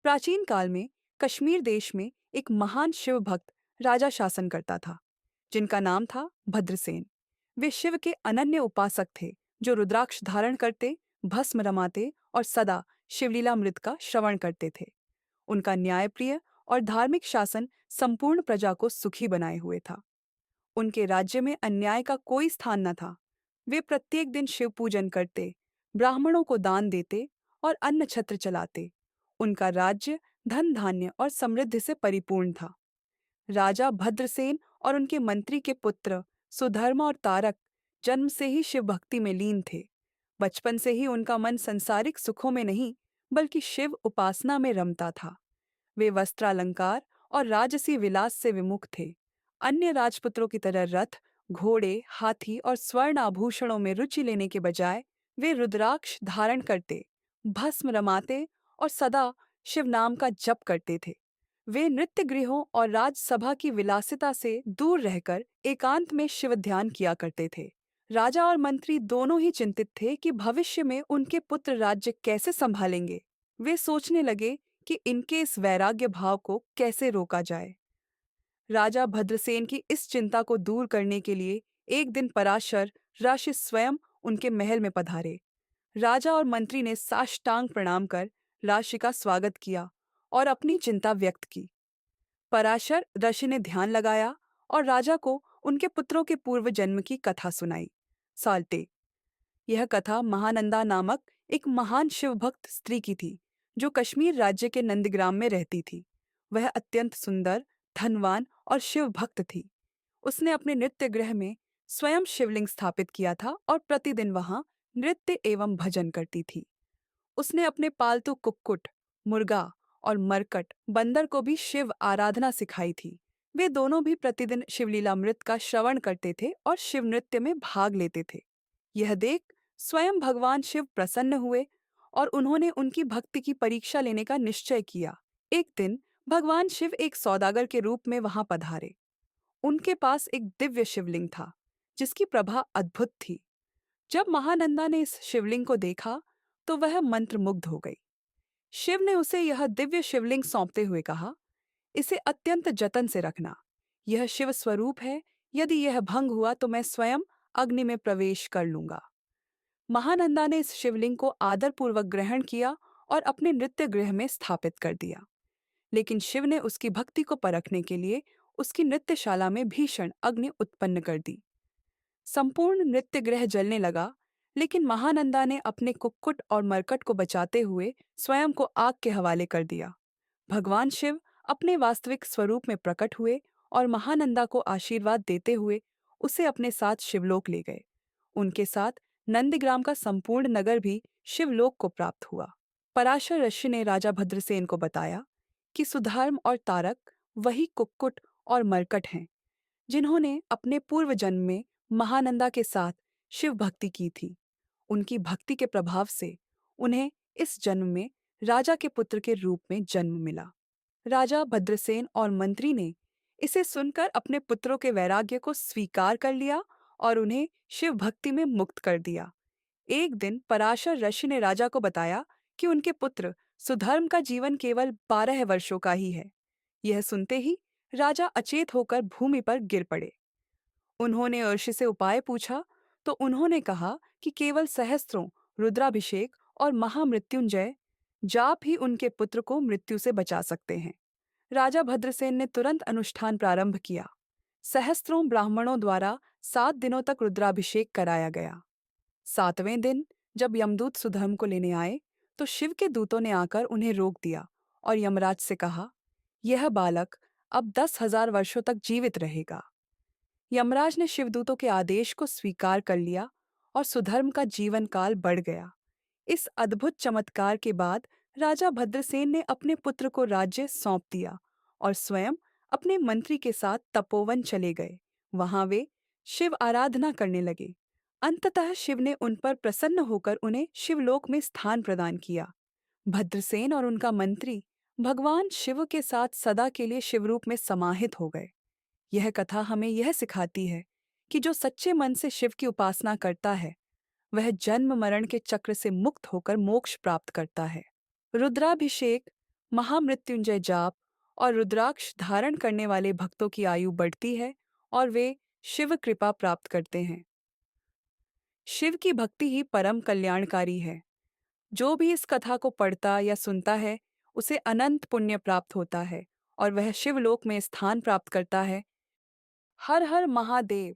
प्राचीन काल में कश्मीर देश में एक महान शिव भक्त राजा शासन करता था, जिनका नाम था भद्रसेन। वे शिव के अनन्य उपासक थे, जो रुद्राक्ष धारण करते, भस्म रमाते और सदा शिवलीलामृत का श्रवण करते थे। उनका न्यायप्रिय और धार्मिक शासन संपूर्ण प्रजा को सुखी बनाए हुए था। उनके राज्य में अन्याय का कोई स्थान न था। वे प्रत्येक दिन शिव पूजन करते, ब्राह्मणों को दान देते और अन्न छत्र चलाते। उनका राज्य धन धान्य और समृद्धि से परिपूर्ण था। राजा भद्रसेन और उनके मंत्री के पुत्र सुधर्मा और तारक जन्म से ही शिव भक्ति में लीन थे। बचपन से ही उनका मन संसारिक सुखों में नहीं, बल्कि शिव उपासना में रमता था। वे वस्त्रालंकार और राजसी विलास से विमुख थे। अन्य राजपुत्रों की तरह रथ, घोड़े, हाथी और स्वर्ण आभूषणों में रुचि लेने के बजाय वे रुद्राक्ष धारण करते, भस्म रमाते और सदा शिव नाम का जप करते थे। वे नृत्य गृहों और राजसभा की विलासिता से दूर रहकर एकांत में शिव ध्यान किया करते थे। राजा और मंत्री दोनों ही चिंतित थे कि भविष्य में उनके पुत्र राज्य कैसे संभालेंगे। वे सोचने लगे कि इनके इस वैराग्य भाव को कैसे रोका जाए। राजा भद्रसेन की इस चिंता को दूर करने के लिए एक दिन पराशर ऋषि स्वयं उनके महल में पधारे। राजा और मंत्री ने साष्टांग प्रणाम कर ऋषि का स्वागत किया और अपनी चिंता व्यक्त की। पराशर ऋषि ने ध्यान लगाया और राजा को उनके पुत्रों के पूर्व जन्म की कथा सुनाई। साल्टे। यह कथा महानंदा नामक एक महान शिवभक्त स्त्री की थी, जो कश्मीर राज्य के नंदग्राम में रहती थी। वह अत्यंत सुंदर, धनवान और शिव भक्त थी। उसने अपने नृत्य गृह में स्वयं शिवलिंग स्थापित किया था और प्रतिदिन वहां नृत्य एवं भजन करती थी। उसने अपने पालतू कुक्कुट, मुर्गा और मरकट बंदर को भी शिव आराधना सिखाई थी। वे दोनों भी प्रतिदिन शिवलीलामृत का श्रवण करते थे और शिव नृत्य में भाग लेते थे। यह देख स्वयं भगवान शिव प्रसन्न हुए और उन्होंने उनकी भक्ति की परीक्षा लेने का निश्चय किया। एक दिन भगवान शिव एक सौदागर के रूप में वहां पधारे। उनके पास एक दिव्य शिवलिंग था, जिसकी प्रभा अद्भुत थी। जब महानंदा ने इस शिवलिंग को देखा, तो वह मंत्रमुग्ध हो गई। शिव ने उसे यह दिव्य शिवलिंग सौंपते हुए कहा, इसे अत्यंत जतन से रखना। यह शिव स्वरूप है। यदि यह भंग हुआ तो मैं स्वयं अग्नि में प्रवेश कर लूंगा। महानंदा ने इस शिवलिंग को आदरपूर्वक ग्रहण किया और अपने नृत्य गृह में स्थापित कर दिया। लेकिन शिव ने उसकी भक्ति को परखने के लिए उसकी नृत्यशाला में भीषण अग्नि उत्पन्न कर दी। संपूर्ण नृत्य गृह जलने लगा, लेकिन महानंदा ने अपने कुक्कुट और मरकट को बचाते हुए स्वयं को आग के हवाले कर दिया। भगवान शिव अपने वास्तविक स्वरूप में प्रकट हुए और महानंदा को आशीर्वाद देते हुए उसे अपने साथ शिवलोक ले गए। उनके साथ नंदग्राम का संपूर्ण नगर भी शिवलोक को प्राप्त हुआ। पराशर ऋषि ने राजा भद्रसेन को बताया कि सुधर्म और तारक वही कुक्कुट और मरकट हैं, जिन्होंने अपने पूर्व जन्म में महानंदा के साथ शिव भक्ति की थी। उनकी भक्ति के प्रभाव से उन्हें इस जन्म में राजा के पुत्र के रूप में जन्म मिला। राजा भद्रसेन और मंत्री ने इसे सुनकर अपने पुत्रों के वैराग्य को स्वीकार कर लिया और उन्हें शिव भक्ति में मुक्त कर दिया। एक दिन पराशर ऋषि ने राजा को बताया कि उनके पुत्र सुधर्म का जीवन केवल 12 वर्षों का ही है। यह सुनते ही राजा अचेत होकर भूमि पर गिर पड़े। उन्होंने ऋषि से उपाय पूछा तो उन्होंने कहा कि केवल सहस्त्रों रुद्राभिषेक और महामृत्युंजय जाप ही उनके पुत्र को मृत्यु से बचा सकते हैं। राजा भद्रसेन ने तुरंत अनुष्ठान प्रारंभ किया। सहस्त्रों ब्राह्मणों द्वारा 7 दिनों तक रुद्राभिषेक कराया गया। 7वें दिन जब यमदूत सुधर्म को लेने आए, तो शिव के दूतों ने आकर उन्हें रोक दिया और यमराज से कहा, यह बालक अब 10,000 वर्षों तक जीवित रहेगा। यमराज ने शिवदूतों के आदेश को स्वीकार कर लिया और सुधर्म का जीवन काल बढ़ गया। इस अद्भुत चमत्कार के बाद राजा भद्रसेन ने अपने पुत्र को राज्य सौंप दिया और स्वयं अपने मंत्री के साथ तपोवन चले गए। वहां वे शिव आराधना करने लगे। अंततः शिव ने उन पर प्रसन्न होकर उन्हें शिवलोक में स्थान प्रदान किया। भद्रसेन और उनका मंत्री भगवान शिव के साथ सदा के लिए शिवरूप में समाहित हो गए। यह कथा हमें यह सिखाती है कि जो सच्चे मन से शिव की उपासना करता है, वह जन्म मरण के चक्र से मुक्त होकर मोक्ष प्राप्त करता है। रुद्राभिषेक महामृत्युंजय जाप और रुद्राक्ष धारण करने वाले भक्तों की आयु बढ़ती है और वे शिव कृपा प्राप्त करते हैं। शिव की भक्ति ही परम कल्याणकारी है। जो भी इस कथा को पढ़ता या सुनता है, उसे अनंत पुण्य प्राप्त होता है और वह शिवलोक में स्थान प्राप्त करता है। हर हर महादेव।